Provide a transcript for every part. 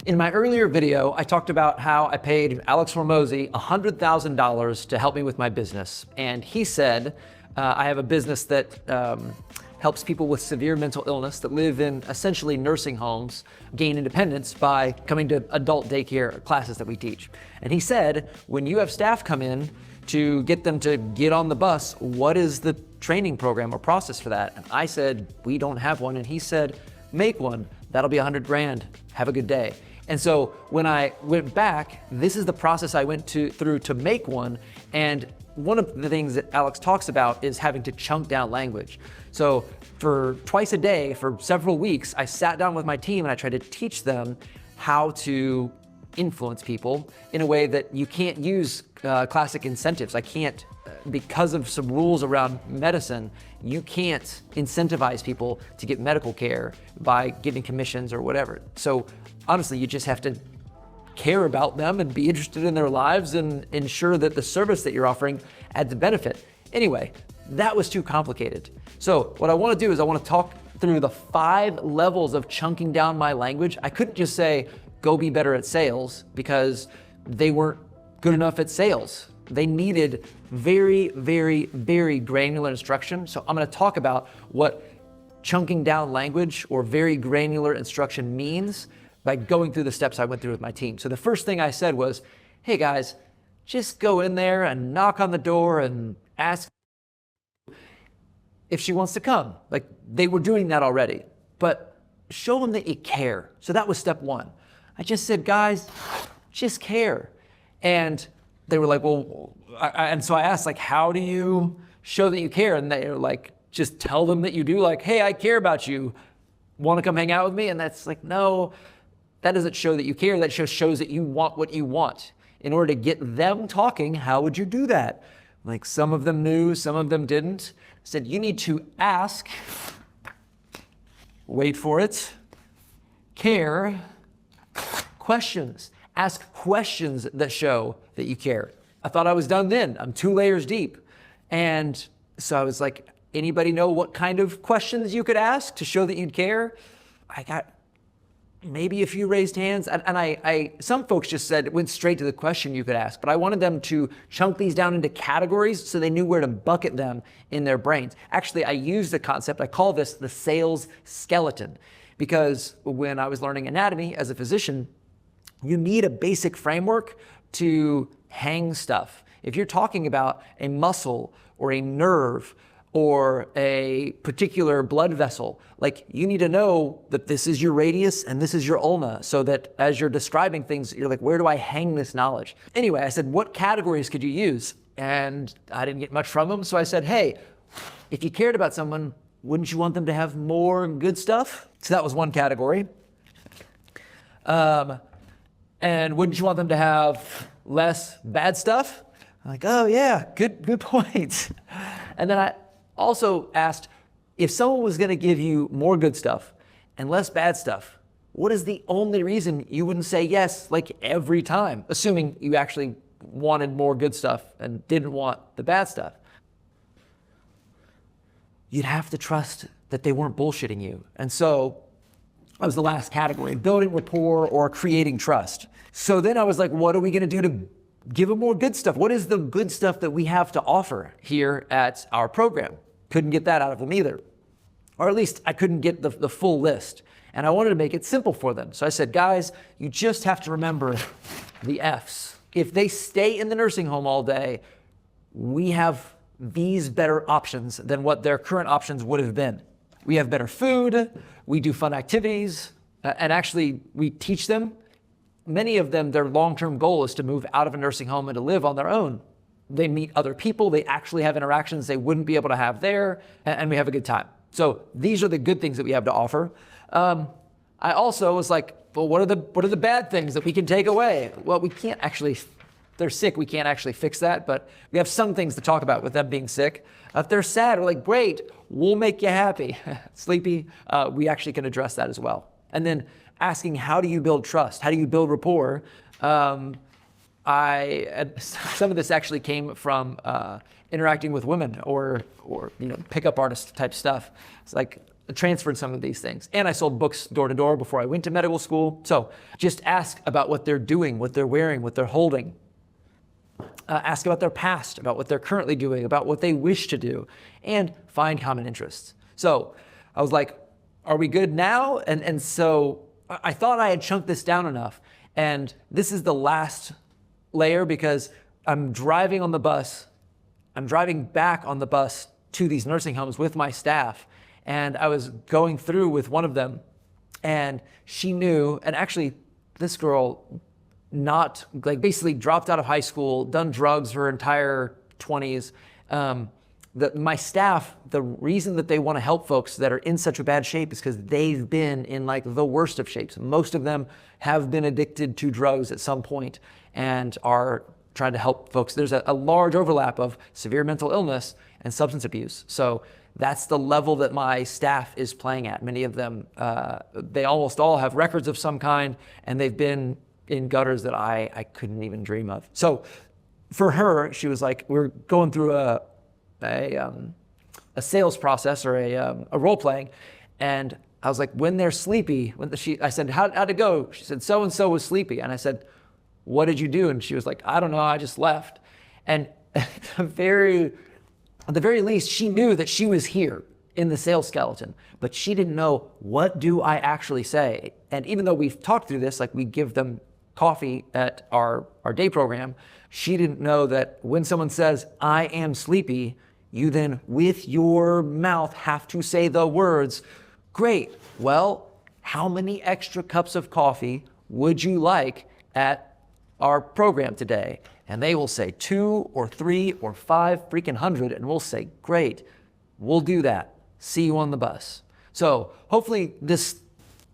In my earlier video, I talked about how I paid Alex Hormozi $100,000 to help me with my business. And he said, I have a business that helps people with severe mental illness that live in essentially nursing homes gain independence by coming to adult daycare classes that we teach. And he said, when you have staff come in to get them to get on the bus, what is the training program or process for that? And I said, we don't have one. And he said, make one. That'll be $100 grand. Have a good day. And so when I went back, this is the process I went through to make one. And one of the things that Alex talks about is having to chunk down language. So for twice a day, for several weeks, I sat down with my team and I tried to teach them how to influence people in a way that you can't use classic incentives. I can't, because of some rules around medicine, you can't incentivize people to get medical care by giving commissions or whatever. So honestly, you just have to care about them and be interested in their lives and ensure that the service that you're offering adds a benefit. Anyway, that was too complicated. So what I want to do is I want to talk through the 5 levels of chunking down my language. I couldn't just say, go be better at sales, because they weren't good enough at sales. They needed very, very, very granular instruction. So I'm going to talk about what chunking down language or very granular instruction means by going through the steps I went through with my team. So the first thing I said was, hey guys, just go in there and knock on the door and ask if she wants to come. Like, they were doing that already, but show them that you care. So that was step 1. I just said, guys, just care. And they were like, well, and so I asked, like, how do you show that you care? And they were like, just tell them that you do. Like, hey, I care about you. Want to come hang out with me? And that's like, no, that doesn't show that you care. That just shows that you want what you want. In order to get them talking, how would you do that? Like, some of them knew, some of them didn't. I said, you need to ask, wait for it, care, questions. Ask questions that show that you care. I thought I was done then. I'm 2 layers deep. And so I was like, anybody know what kind of questions you could ask to show that you'd care? I got maybe a few raised hands. And some folks just went straight to the question you could ask, but I wanted them to chunk these down into categories so they knew where to bucket them in their brains. Actually, I used the concept, I call this the sales skeleton, because when I was learning anatomy as a physician, you need a basic framework to hang stuff. If you're talking about a muscle or a nerve or a particular blood vessel, like, you need to know that this is your radius and this is your ulna, so that as you're describing things, you're like, where do I hang this knowledge? Anyway, I said, what categories could you use? And I didn't get much from them. So I said, hey, if you cared about someone, wouldn't you want them to have more good stuff? So that was one category. And wouldn't you want them to have less bad stuff? I'm like, oh yeah, good point. And then I also asked, if someone was gonna give you more good stuff and less bad stuff, what is the only reason you wouldn't say yes, like, every time, assuming you actually wanted more good stuff and didn't want the bad stuff? You'd have to trust that they weren't bullshitting you. And so that was the last category, building rapport or creating trust. So then I was like, what are we gonna do to give them more good stuff? What is the good stuff that we have to offer here at our program? Couldn't get that out of them either. Or at least I couldn't get the full list. And I wanted to make it simple for them. So I said, guys, you just have to remember the F's. If they stay in the nursing home all day, we have these better options than what their current options would have been. We have better food, we do fun activities, and actually we teach them. Many of them, their long-term goal is to move out of a nursing home and to live on their own. They meet other people, they actually have interactions they wouldn't be able to have there, and we have a good time. So these are the good things that we have to offer. I also was like, well, what are the bad things that we can take away? Well, we can't actually, they're sick, we can't actually fix that, but we have some things to talk about with them being sick. If they're sad, we're like, great, we'll make you happy. Sleepy, we actually can address that as well. And then asking, how do you build trust? How do you build rapport? Some of this actually came from interacting with women or pickup artist type stuff. It's like, transferred some of these things. And I sold books door to door before I went to medical school. So just ask about what they're doing, what they're wearing, what they're holding. Ask about their past, about what they're currently doing, about what they wish to do, and find common interests. So I was like, are we good now? And so I thought I had chunked this down enough. And this is the last layer because I'm driving on the bus. I'm driving back on the bus to these nursing homes with my staff. And I was going through with one of them, and she knew, and actually this girl not like basically dropped out of high school, done drugs her entire 20s. My staff, the reason that they want to help folks that are in such a bad shape is because they've been in like the worst of shapes. Most of them have been addicted to drugs at some point and are trying to help folks. There's a large overlap of severe mental illness and substance abuse. So that's the level that my staff is playing at. Many of them, they almost all have records of some kind, and they've been in gutters that I couldn't even dream of. So for her, she was like, we're going through a sales process or a role playing, and I was like, when they're sleepy, I said, how'd it go? She said, so-and-so was sleepy. And I said, what did you do? And she was like, I don't know, I just left. And at the very least, she knew that she was here in the sales skeleton, but she didn't know, what do I actually say? And even though we've talked through this, like we give them coffee at our day program, she didn't know that when someone says, I am sleepy, you then with your mouth have to say the words, great, well, how many extra cups of coffee would you like at our program today? And they will say 2 or 3 or 5 freaking hundred, and we'll say, great, we'll do that. See you on the bus. So hopefully this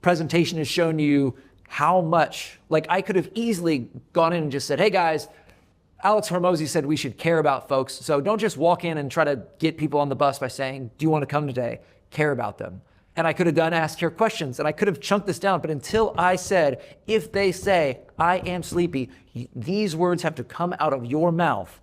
presentation has shown you how much, like I could have easily gone in and just said, hey guys, Alex Hormozi said we should care about folks. So don't just walk in and try to get people on the bus by saying, do you want to come today? Care about them. And I could have done ask your questions, and I could have chunked this down. But until I said, if they say, I am sleepy, these words have to come out of your mouth,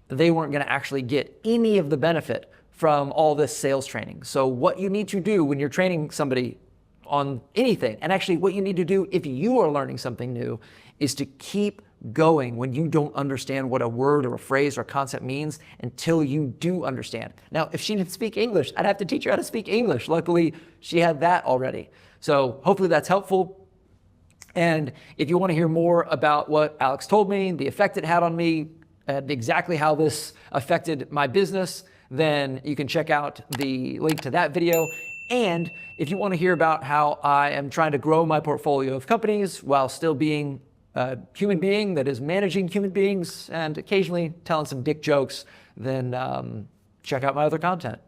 they weren't going to actually get any of the benefit from all this sales training. So what you need to do when you're training somebody on anything, and actually what you need to do if you are learning something new, is to keep going when you don't understand what a word or a phrase or a concept means until you do understand. Now, if she didn't speak English, I'd have to teach her how to speak English. Luckily, she had that already. So hopefully that's helpful. And if you want to hear more about what Alex told me, the effect it had on me, and exactly how this affected my business, then you can check out the link to that video. And if you want to hear about how I am trying to grow my portfolio of companies while still being a human being that is managing human beings and occasionally telling some dick jokes, then check out my other content.